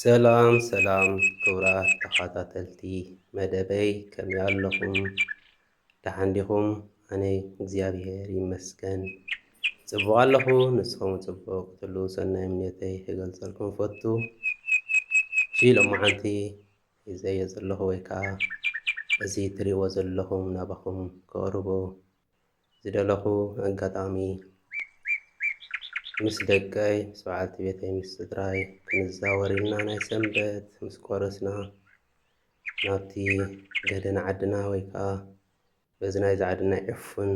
ሰላም ሰላም ክቡራት ተኸታተልቲ መደበይ ከመይ ኣለኹም? ደሓን ዲኹም? ኣነ እግዚኣብሔር ይመስገን ጽቡቕ ኣለኹ። ንስኹም ጽቡቕ ክትህሉ ሰናይ ምኞተይ ክገልጸልኩም ፈቱ። ሎማዓንቲ ሒዘዮ ዘለኹ ወይ ከዓ እዚ ትሪእዎ ዘለኹም ናባኹም ከቕርቦ ዝደለኹ ኣጋጣሚ ምስ ደቀይ ምስ በዓልቲ ቤተይ ምስ ስድራይ ክንዛወር ኢልና ናይ ሰንበት ምስ ቆረስና ናብቲ ገደና ዓድና ወይ ከዓ በዚ ናይ ዝዓድና ዕፉን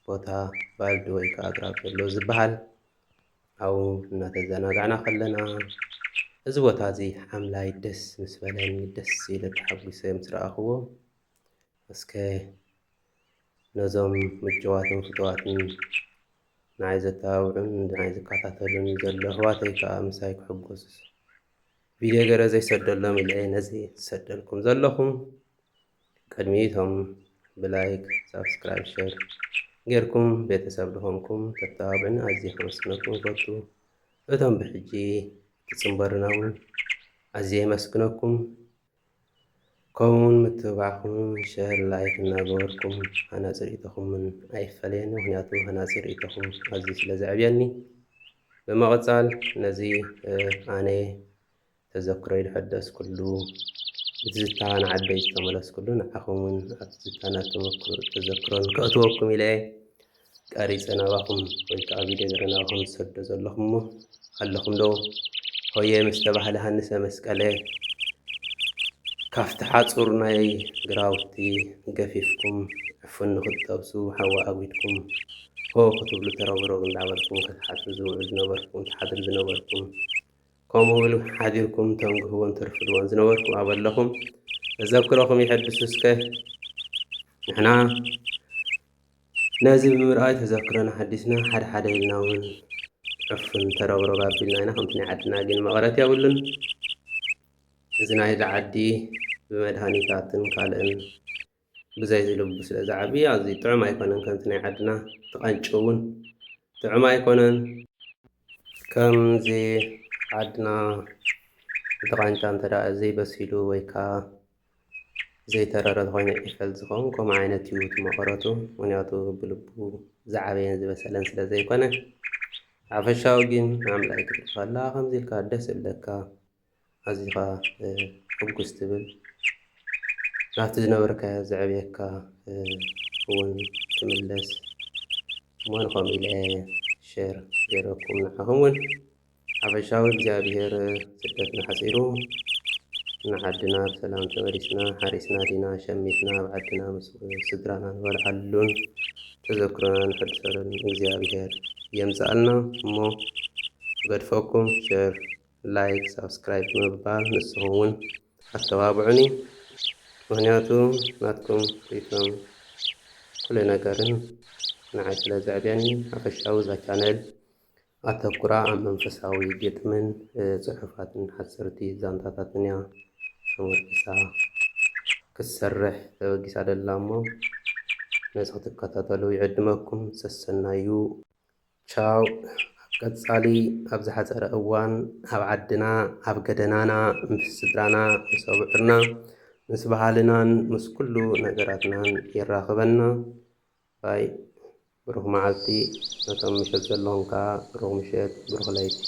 ቦታ ባልዲ ወይ ከዓ ኣግራብ ዘሎ ዝበሃል ኣብኡ እናተዘናጋዕና ከለና እዚ ቦታ እዚ ሓምላይ ደስ ምስ በለኒ ደስ ኢለ ተሓጒሰ ምስ ረኣኽዎ እስከ ነዞም ምጭዋትን ፍትዋትን ንዓይ ዘተባብዑን ንዓይ ዝከታተሉን ዘሎ ኣሕዋተይ ከዓ ምሳይ ክሕጎሱ ቪድዮ ገለ ዘይሰደሎም ኢለ ነዚ ዝሰደልኩም ዘለኹም። ቅድሚቶም ብላይክ ሳብስክራይብ ሸር ጌርኩም ቤተሰብ ድኾንኩም ተተባብዑን ኣዝየ ከመስግነኩም ፈቱ። እቶም ብሕጂ ትጽምበሩና እውን ኣዝየ የመስግነኩም። ከምኡውን ምትብባዕኩም ሸር ላይክ እናገበርኩም ሃናፂ ርእቶኹምን ኣይፈለየኒ፣ ምክንያቱ ሃናፂ ርእቶኹም ኣዝዩ ስለ ዘዕብየኒ። ብምቕጻል ነዚ ኣነ ተዘክሮይ ዝሕደስ ኩሉ ብትዝታ ንዓደይ ዝተመለስኩሉ ንዓኹምን ኣብ ትዝታ ተዘክሮን ከእትወኩም ኢለ ቀሪፀ ናባኹም ወይ ከዓ ቪድዮ ገለ ናባኹም ዝሰዶ ዘለኹም ኣለኹም ዶ? ሆየ ምስ ተባህለ ሃንሰ መስቀለ ካፍቲ ሓፁር ናይ ግራውቲ ገፊፍኩም ዕፉን ንኽትጠብሱ ሓዊ ኣጉድኩም ሆ ክትብሉ ተረብረብ እንዳበልኩም ክትሓድሩ ዝውዕሉ ዝነበርኩም ተሓድሩ ዝነበርኩም ከምኡ ብል ሓዲርኩም ተንግህዎን ተርፍድዎን ዝነበርኩም ኣበለኹም ተዘክሮኹም ይሕድሱ እስከ ንሕና ነዚ ብምርኣይ ተዘክሮና ሓዲስና ሓደ ሓደ ኢልና እውን ዕፉን ተረብረብ ኣቢልና ኢና። ከምቲ ናይ ዓድና ግን መቐረት የብሉን። እዚ ናይ ዓዲ ብመድሃኒታትን ካልእን ብዘይ ዝልቡ ስለ ዝዓቢ ኣዝዩ ጥዑም ኣይኮነን። ከምቲ ናይ ዓድና ተቐንጮ እውን ጥዑም ኣይኮነን። ከምዚ ዓድና ብተቓንጫ እንተዳ ዘይበሲሉ ወይ ከዓ ዘይተረረ ዝኾነ ዒፈል ዝኸውን ከምኡ ዓይነት እዩ እቲ መቐረቱ። ምክንያቱ ብልቡ ዝዓበየን ዝበሰለን ስለ ዘይኮነ ሓፈሻዊ ግን ኣምላክ ክትርፋላ ከምዚ ኢልካ ደስ ዝብለካ ኣዝኻ ሕጉስ ትብል ናብቲ ዝነበረካዮ ዘዕብየካ እውን ትምለስ እሞን ከምኡ ኢለ ሸር ገይረኩም ንዓኹም እውን ሓፈሻዊ እግዚኣብሔር ስደትና ሓፂሩ ንዓድና ብሰላም ተመሊስና ሓሪስና ዲና ሸሚትና ብዓድና ምስ ስድራና ንበልዓሉን ተዘክሮና ንሕድሰሉን እግዚኣብሔር የምፅኣልና እሞ ገድፈኩም ሸር ላይክ ሳብስክራይብ ብምባል ንስኹም እውን ኣተባብዑኒ። ምክንያቱ ናትኩም ሪቶም ኩሉ ነገርን ንዓይ ስለ ዘዕብየኒ ሓፈሻዊ እዛ ቻነል ኣተኩራ ኣብ መንፈሳዊ ግጥምን ፅሑፋትን ሓፀርቲ ዛንታታትን እያ ተመርኪሳ ክሰርሕ ተበጊሳ ደላ እሞ ነዚ ክትከታተሉ ይዕድመኩም። ሰሰናዩ ቻው። ኣብ ቀጻሊ ኣብ ዝሓፀረ እዋን ኣብ ዓድና ኣብ ገደናና ምስ ስድራና ምስ ኣቡዕርና ምስ ባህልናን ምስ ኩሉ ነገራትናን ይራኸበና። ባይ ብሩኽ መዓልቲ ነቶም ምሸት ዘለኹም ከዓ ብሩኽ ምሸት ብሩኽ ለይቲ።